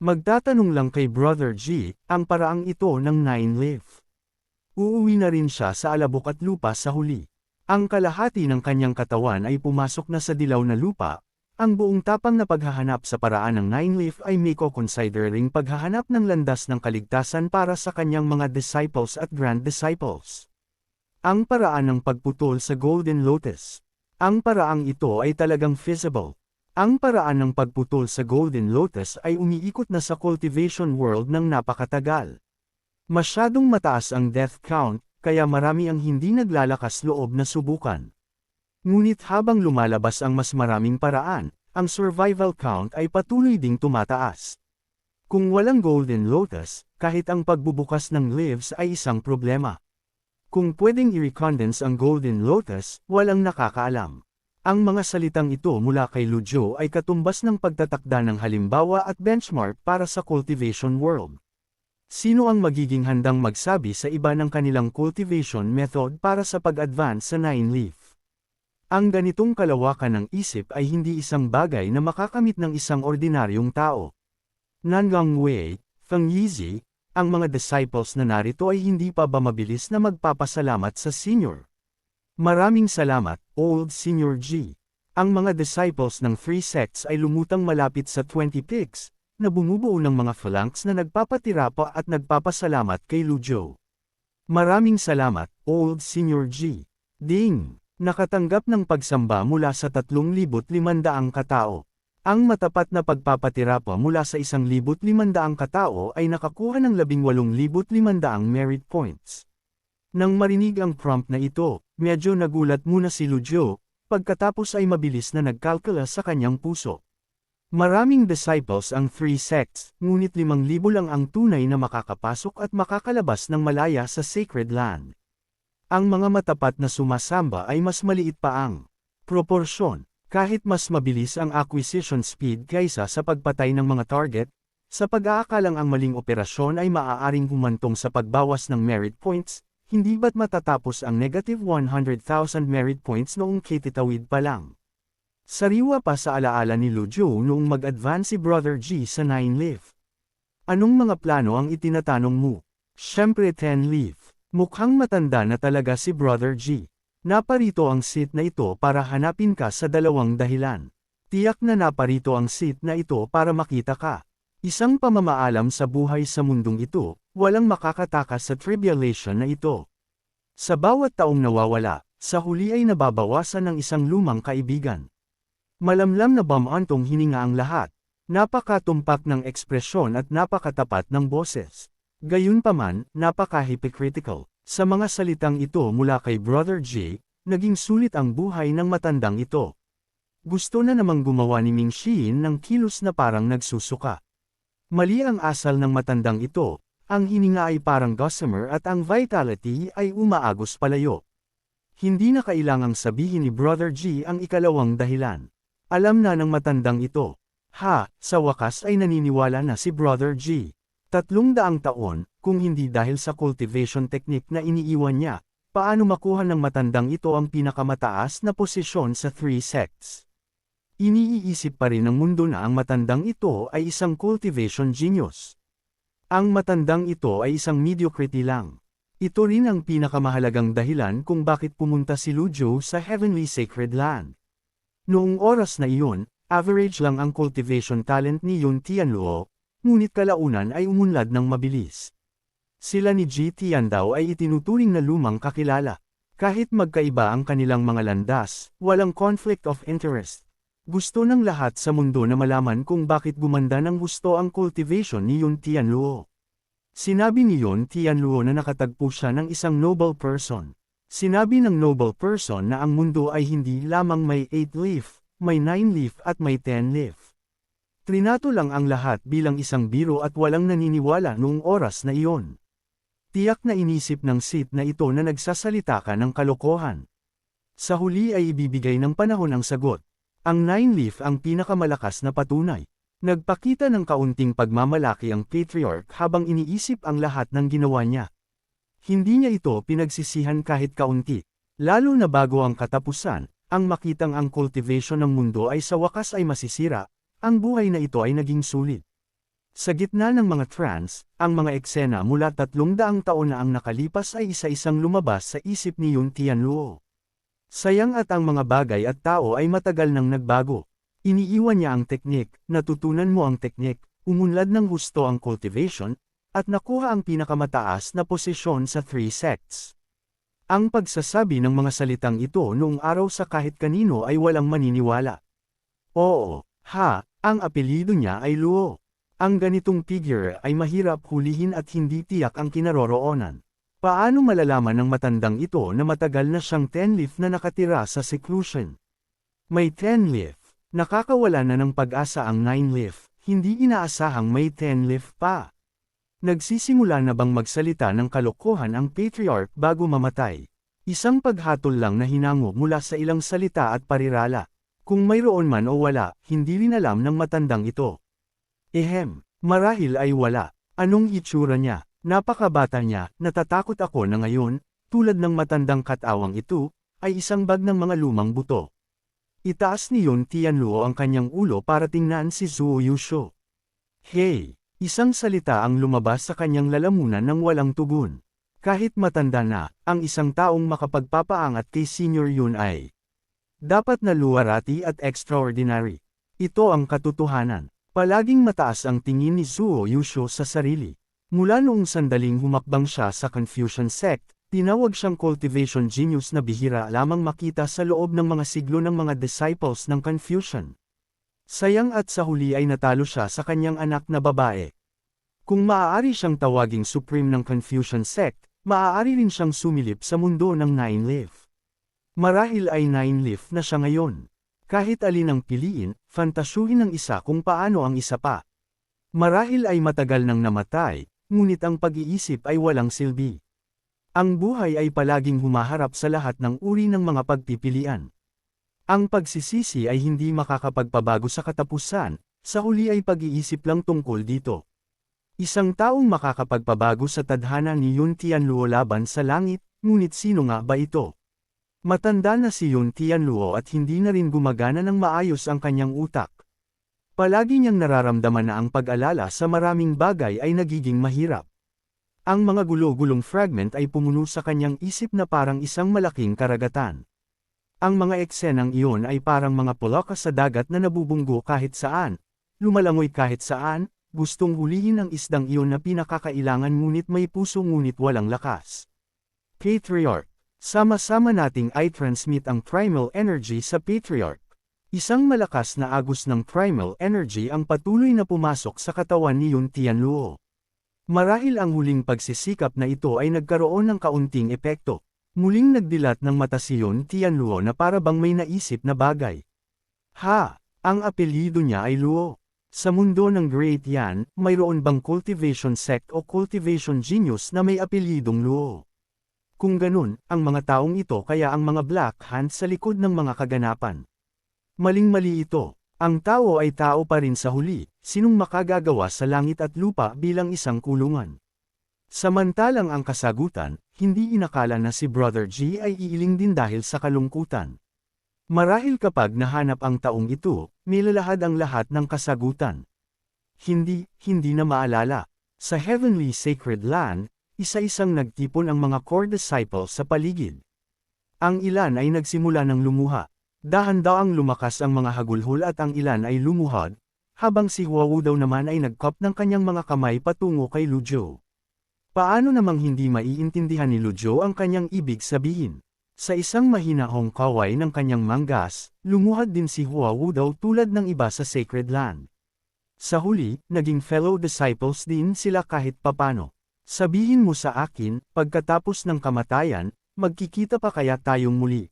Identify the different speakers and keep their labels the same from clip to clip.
Speaker 1: Magtatanong lang kay Brother G, ang paraang ito ng 9-leaf. Uuwi na rin siya sa alabok at lupa sa huli. Ang kalahati ng kanyang katawan ay pumasok na sa dilaw na lupa. Ang buong tapang na paghahanap sa paraan ng 9-leaf ay may considering paghahanap ng landas ng kaligtasan para sa kanyang mga disciples at grand disciples. Ang paraan ng pagputol sa Golden Lotus. Ang paraang ito ay talagang feasible. Ang paraan ng pagputol sa Golden Lotus ay umiikot na sa cultivation world ng napakatagal. Masyadong mataas ang death count, kaya marami ang hindi naglalakas loob na subukan. Ngunit habang lumalabas ang mas maraming paraan, ang survival count ay patuloy ding tumataas. Kung walang Golden Lotus, kahit ang pagbubukas ng leaves ay isang problema. Kung pwedeng i-recondense ang Golden Lotus, walang nakakaalam. Ang mga salitang ito mula kay Lujo ay katumbas ng pagtatakda ng halimbawa at benchmark para sa cultivation world. Sino ang magiging handang magsabi sa iba ng kanilang cultivation method para sa pag-advance sa 9-leaf? Ang ganitong kalawakan ng isip ay hindi isang bagay na makakamit ng isang ordinaryong tao. Nangang Wei, Feng Yizi, ang mga disciples na narito ay hindi pa ba mabilis na magpapasalamat sa senior? Maraming salamat, Old Senior G. Ang mga disciples ng 3 sects ay lumutang malapit sa 20 pigs, na bumubuo ng mga phalanx na nagpapatira pa at nagpapasalamat kay Lujo. Maraming salamat, Old Senior G. Ding! Nakatanggap ng pagsamba mula sa 3,500 katao. Ang matapat na pagpapatira pa mula sa 1,500 katao ay nakakuha ng 18,500 merit points. Nang marinig ang prompt na ito, medyo nagulat muna si Lujo, pagkatapos ay mabilis na nagkalkula sa kanyang puso. Maraming disciples ang 3 sects, ngunit 5,000 lang ang tunay na makakapasok at makakalabas ng malaya sa sacred land. Ang mga matapat na sumasamba ay mas maliit pa ang proporsyon, kahit mas mabilis ang acquisition speed kaysa sa pagpatay ng mga target, sa pag-aakalang ang maling operasyon ay maaaring humantong sa pagbawas ng merit points. Hindi ba't matatapos ang negative 100,000 merit points noong kititawid pa lang? Sariwa pa sa alaala ni Lujo noong mag-advance si Brother G sa 9-leaf. Anong mga plano ang itinatanong mo? Siyempre 10-leaf. Mukhang matanda na talaga si Brother G. Naparito ang seat na ito para hanapin ka sa dalawang dahilan. Tiyak na naparito ang seat na ito para makita ka. Isang pamamaalam sa buhay sa mundong ito, walang makakatakas sa tribulation na ito. Sa bawat taong nawawala, sa huli ay nababawasan ng isang lumang kaibigan. Malamlam na bamantong hininga ang lahat. Napakatumpak ng ekspresyon at napakatapat ng boses. Gayunpaman, napaka-hypocritical. Sa mga salitang ito mula kay Brother J, naging sulit ang buhay ng matandang ito. Gusto na namang gumawa ni Ming Xiyin ng kilos na parang nagsusuka. Mali ang asal ng matandang ito, ang hininga ay parang gossamer at ang vitality ay umaagos palayo. Hindi na kailangang sabihin ni Brother G ang ikalawang dahilan. Alam na ng matandang ito. Sa wakas ay naniniwala na si Brother G. 300 taon, kung hindi dahil sa cultivation technique na iniiwan niya, paano makuha ng matandang ito ang pinakamataas na posisyon sa 3 sects? Iniisip pa rin ng mundo na ang matandang ito ay isang cultivation genius. Ang matandang ito ay isang mediocrity lang. Ito rin ang pinakamahalagang dahilan kung bakit pumunta si Lujo sa Heavenly Sacred Land. Noong oras na iyon, average lang ang cultivation talent ni Yun Tianluo, ngunit kalaunan ay umunlad ng mabilis. Sila ni Ji Tiandao ay itinuturing na lumang kakilala. Kahit magkaiba ang kanilang mga landas, walang conflict of interest. Gusto ng lahat sa mundo na malaman kung bakit gumanda ng gusto ang cultivation ni Yun Tianluo. Sinabi ni Yun Tianluo na nakatagpo siya ng isang noble person. Sinabi ng noble person na ang mundo ay hindi lamang may 8-leaf, may 9-leaf at may 10-leaf. Trinato lang ang lahat bilang isang biro at walang naniniwala noong oras na iyon. Tiyak na inisip ng seat na ito na nagsasalita ka ng kalokohan. Sa huli ay ibibigay ng panahon ang sagot. Ang 9-leaf ang pinakamalakas na patunay. Nagpakita ng kaunting pagmamalaki ang patriarch habang iniisip ang lahat ng ginawa niya. Hindi niya ito pinagsisihan kahit kaunti. Lalo na bago ang katapusan, ang makitang ang cultivation ng mundo ay sa wakas ay masisira, ang buhay na ito ay naging sulit. Sa gitna ng mga trance, ang mga eksena mula 300 taon na ang nakalipas ay isa-isang lumabas sa isip ni Yun Tianluo. Sayang at ang mga bagay at tao ay matagal nang nagbago. Iniiwan niya ang teknik, natutunan mo ang teknik, umunlad ng husto ang cultivation, at nakuha ang pinakamataas na posisyon sa 3 sects. Ang pagsasabi ng mga salitang ito noong araw sa kahit kanino ay walang maniniwala. Oo, ang apelyido niya ay Luo. Ang ganitong figure ay mahirap hulihin at hindi tiyak ang kinaroroonan. Paano malalaman ng matandang ito na matagal na siyang 10-leaf na nakatira sa seclusion? May 10-leaf. Nakakawala na ng pag-asa ang 9-leaf, hindi inaasahang may 10-leaf pa. Nagsisimula na bang magsalita ng kalokohan ang patriarch bago mamatay? Isang paghatol lang na hinango mula sa ilang salita at parirala. Kung mayroon man o wala, hindi rin alam ng matandang ito. Marahil ay wala. Anong itsura niya? Napakabata niya, natatakot ako na ngayon, tulad ng matandang katawang ito, ay isang bag ng mga lumang buto. Itaas ni Yun Tianluo ang kanyang ulo para tingnan si Zhuo Yusho. Hey! Isang salita ang lumabas sa kanyang lalamunan ng walang tugon. Kahit matanda na, ang isang taong makapagpapaangat kay Senior Yun ay dapat na luwarati at extraordinary. Ito ang katotohanan. Palaging mataas ang tingin ni Zhuo Yusho sa sarili. Mula noong sandaling humakbang siya sa Confucian sect, tinawag siyang cultivation genius na bihira lamang makita sa loob ng mga siglo ng mga disciples ng Confucian. Sayang at sa huli ay natalo siya sa kanyang anak na babae. Kung maaari siyang tawaging supreme ng Confucian sect, maaari rin siyang sumilip sa mundo ng 9-leaf. Marahil ay 9-leaf na siya ngayon. Kahit alin ang piliin, fantasyuhin ng isa kung paano ang isa pa. Marahil ay matagal nang namatay, ngunit ang pag-iisip ay walang silbi. Ang buhay ay palaging humaharap sa lahat ng uri ng mga pagpipilian. Ang pagsisisi ay hindi makakapagpabago sa katapusan, sa huli ay pag-iisip lang tungkol dito. Isang taong makakapagpabago sa tadhana ni Yun Tianluo laban sa langit, ngunit sino nga ba ito? Matanda na si Yun Tianluo at hindi na rin gumagana ng maayos ang kanyang utak. Palagi niyang nararamdaman na ang pag-alala sa maraming bagay ay nagiging mahirap. Ang mga gulo-gulong fragment ay pumuno sa kanyang isip na parang isang malaking karagatan. Ang mga eksenang iyon ay parang mga pulakas sa dagat na nabubunggo kahit saan, lumalangoy kahit saan, gustong hulihin ang isdang iyon na pinakakailangan ngunit may puso ngunit walang lakas. Patriarch. Sama-sama nating i-transmit ang primal energy sa Patriarch. Isang malakas na agos ng primal energy ang patuloy na pumasok sa katawan ni Yun Tianluo. Marahil ang huling pagsisikap na ito ay nagkaroon ng kaunting epekto. Muling nagdilat ng mata si Yun Tianluo na para bang may naisip na bagay. Ang apelyido niya ay Luo. Sa mundo ng Great Yan, mayroon bang cultivation sect o cultivation genius na may apelyidong Luo? Kung ganun, ang mga taong ito kaya ang mga Black Hand sa likod ng mga kaganapan. Maling-mali ito. Ang tao ay tao pa rin sa huli, sinong makagagawa sa langit at lupa bilang isang kulungan. Samantalang ang kasagutan, hindi inakala na si Brother G ay iiling din dahil sa kalungkutan. Marahil kapag nahanap ang taong ito, nilalahad ang lahat ng kasagutan. Hindi na maalala. Sa Heavenly Sacred Land, isa-isang nagtipon ang mga core disciples sa paligid. Ang ilan ay nagsimula ng lumuha. Dahan-daang lumakas ang mga hagulhol at ang ilan ay lumuhod, habang si Huawu daw naman ay nagkop ng kanyang mga kamay patungo kay Luzhou. Paano namang hindi maiintindihan ni Luzhou ang kanyang ibig sabihin? Sa isang mahinahong kaway ng kanyang manggas, lumuhad din si Huawu daw tulad ng iba sa Sacred Land. Sa huli, naging fellow disciples din sila kahit papano. Sabihin mo sa akin, pagkatapos ng kamatayan, magkikita pa kaya tayong muli?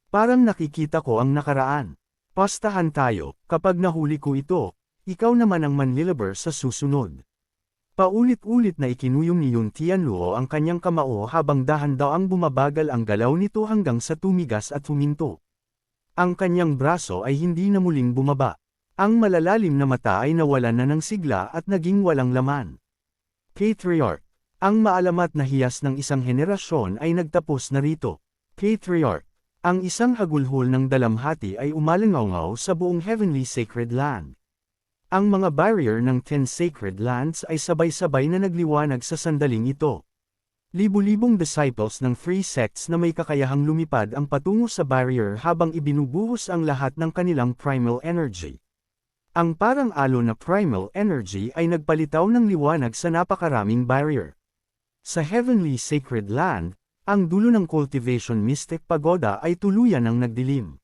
Speaker 1: Parang nakikita ko ang nakaraan. Pastahan tayo, kapag nahuli ko ito, ikaw naman ang manlilaber sa susunod. Paulit-ulit na ikinuyong ni Yun Tianluo ang kanyang kamao habang dahan-daang bumabagal ang galaw nito hanggang sa tumigas at huminto. Ang kanyang braso ay hindi na muling bumaba. Ang malalalim na mata ay nawalan na ng sigla at naging walang laman. Patriarch. Ang maalamat na hiyas ng isang henerasyon ay nagtapos na rito. Patriarch. Ang isang hagulhol ng dalamhati ay umalangaw sa buong Heavenly Sacred Land. Ang mga barrier ng 10 sacred lands ay sabay-sabay na nagliwanag sa sandaling ito. Libu-libong disciples ng 3 sects na may kakayahang lumipad ang patungo sa barrier habang ibinubuhos ang lahat ng kanilang primal energy. Ang parang alon na primal energy ay nagpalitaw ng liwanag sa napakaraming barrier. Sa Heavenly Sacred Land, ang dulo ng Cultivation Mystic Pagoda ay tuluyan ng nagdilim.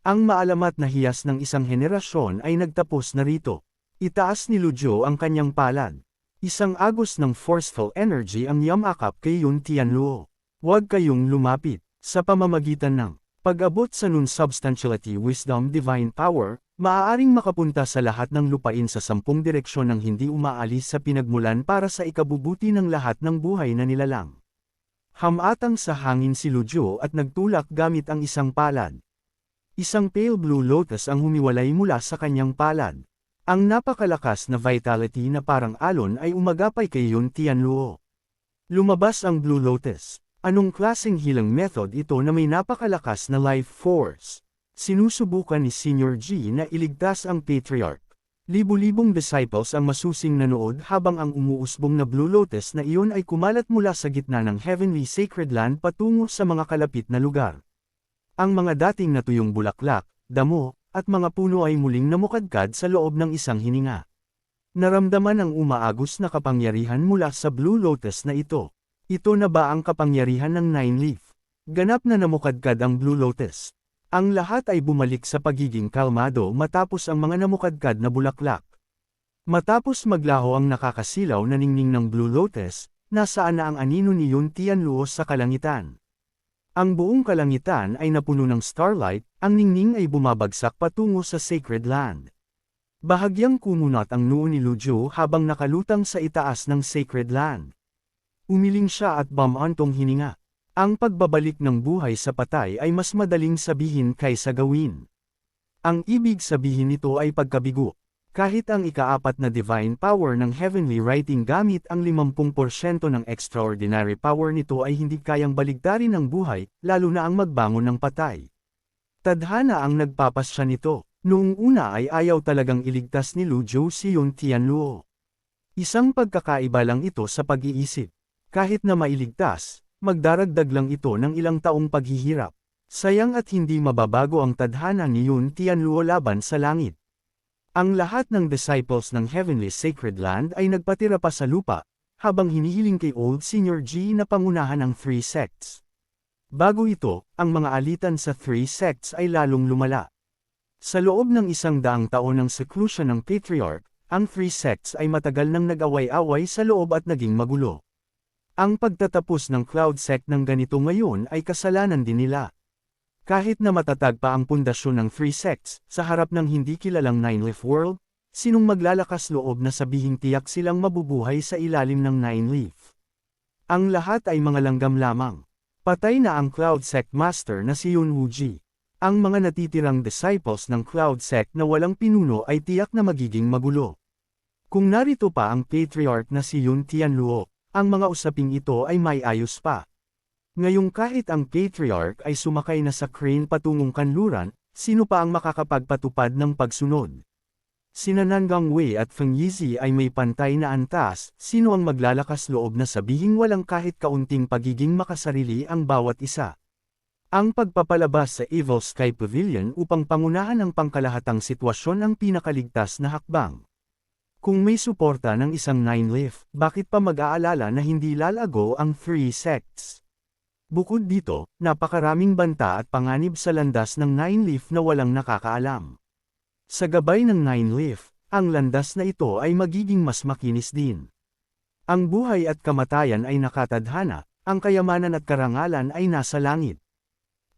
Speaker 1: Ang maalamat na hiyas ng isang henerasyon ay nagtapos na rito. Itaas ni Luzhou ang kanyang palad. Isang agos ng forceful energy ang yamakap kay Yun Tianluo. Huwag kayong lumapit. Sa pamamagitan ng pag-abot sa non-substantiality wisdom divine power, maaaring makapunta sa lahat ng lupain sa 10 direksyon ng hindi umaalis sa pinagmulan para sa ikabubuti ng lahat ng buhay na nilalang. Hamatang sa hangin si Luzhou at nagtulak gamit ang isang palad. Isang pale blue lotus ang humiwalay mula sa kanyang palad. Ang napakalakas na vitality na parang alon ay umagapay kay Yun Tianluo. Lumabas ang Blue Lotus. Anong klaseng healing method ito na may napakalakas na life force? Sinusubukan ni Senior G na iligtas ang Patriarch. Libu-libong disciples ang masusing nanood habang ang umuusbong na Blue Lotus na iyon ay kumalat mula sa gitna ng Heavenly Sacred Land patungo sa mga kalapit na lugar. Ang mga dating natuyong bulaklak, damo, at mga puno ay muling namukadkad sa loob ng isang hininga. Naramdaman ang umaagos na kapangyarihan mula sa Blue Lotus na ito. Ito na ba ang kapangyarihan ng Nine Leaf? Ganap na namukadkad ang Blue Lotus. Ang lahat ay bumalik sa pagiging kalmado matapos ang mga namukadkad na bulaklak. Matapos maglaho ang nakakasilaw na ningning ng Blue Lotus, nasaan na ang anino ni Yun Tianluo sa kalangitan? Ang buong kalangitan ay napuno ng starlight, ang ningning ay bumabagsak patungo sa Sacred Land. Bahagyang kumunat ang noo ni Luzhou habang nakalutang sa itaas ng Sacred Land. Umiling siya at bumantong hininga. Ang pagbabalik ng buhay sa patay ay mas madaling sabihin kaysa gawin. Ang ibig sabihin nito ay pagkabigo. Kahit ang ika-4 na divine power ng heavenly writing gamit ang 50% ng extraordinary power nito ay hindi kayang baligtarin ang buhay, lalo na ang magbangon ng patay. Tadhana ang nagpapasya nito. Noong una ay ayaw talagang iligtas ni Luzhou si Yun Tianluo. Isang pagkakaiba lang ito sa pag-iisip. Kahit na mailigtas, magdaragdag lang ito ng ilang taong paghihirap. Sayang at hindi mababago ang tadhana ni Yun Tianluo laban sa langit. Ang lahat ng disciples ng Heavenly Sacred Land ay nagpatira pa sa lupa, habang hinihiling kay Old Senior G na pangunahan ang 3 sects. Bago ito, ang mga alitan sa 3 sects ay lalong lumala. Sa loob ng 100 taon ng seclusion ng Patriarch, ang 3 sects ay matagal nang nag-away-away sa loob at naging magulo. Ang pagtatapos ng Cloud Sect ng ganito ngayon ay kasalanan din nila. Kahit na matatag pa ang pundasyon ng 3 sects, sa harap ng hindi kilalang Nine Leaf World, sinong maglalakas loob na sabihing tiyak silang mabubuhay sa ilalim ng Nine Leaf? Ang lahat ay mga langgam lamang. Patay na ang Cloud Sect Master na si Yun Wuji. Ang mga natitirang disciples ng Cloud Sect na walang pinuno ay tiyak na magiging magulo. Kung narito pa ang Patriarch na si Yun Tianluo, ang mga usaping ito ay may ayos pa. Ngayong kahit ang Patriarch ay sumakay na sa crane patungong kanluran, sino pa ang makakapagpatupad ng pagsunod? Sina Nangang Wei at Feng Yizi ay may pantay na antas, sino ang maglalakas loob na sabihing walang kahit kaunting pagiging makasarili ang bawat isa? Ang pagpapalabas sa Evil Sky Pavilion upang pangunahan ang pangkalahatang sitwasyon ang pinakaligtas na hakbang. Kung may suporta ng isang Nine Leaf, bakit pa mag-aalala na hindi lalago ang 3 sects? Bukod dito, napakaraming banta at panganib sa landas ng Nine Leaf na walang nakakaalam. Sa gabay ng Nine Leaf, ang landas na ito ay magiging mas makinis din. Ang buhay at kamatayan ay nakatadhana, ang kayamanan at karangalan ay nasa langit.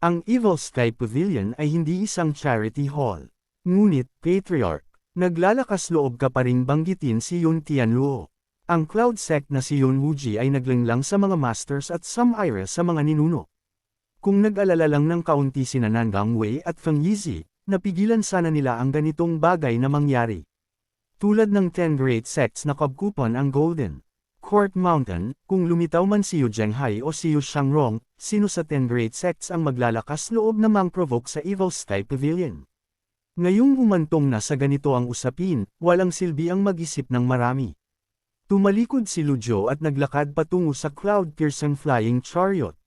Speaker 1: Ang Evil Sky Pavilion ay hindi isang charity hall. Ngunit, Patriarch, naglalakas loob ka pa ring banggitin si Yun Tianluo. Ang Cloud Sect na si Yun Wuji ay naglanglang sa mga masters at some-ira sa mga ninuno. Kung nag-alala lang ng kaunti sina Nangang Wei at Feng Yizi, napigilan sana nila ang ganitong bagay na mangyari. Tulad ng 10 Great Sects na kabkupan ang Golden Court Mountain, kung lumitaw man si Yu Zhenghai o si Yu Shangrong, sino sa 10 Great Sects ang maglalakas loob na mang-provoke sa Evil Sky Pavilion? Ngayong humantong na sa ganito ang usapin, walang silbi ang mag-isip ng marami. Tumalikod si Lujo at naglakad patungo sa cloud-piercing flying chariot.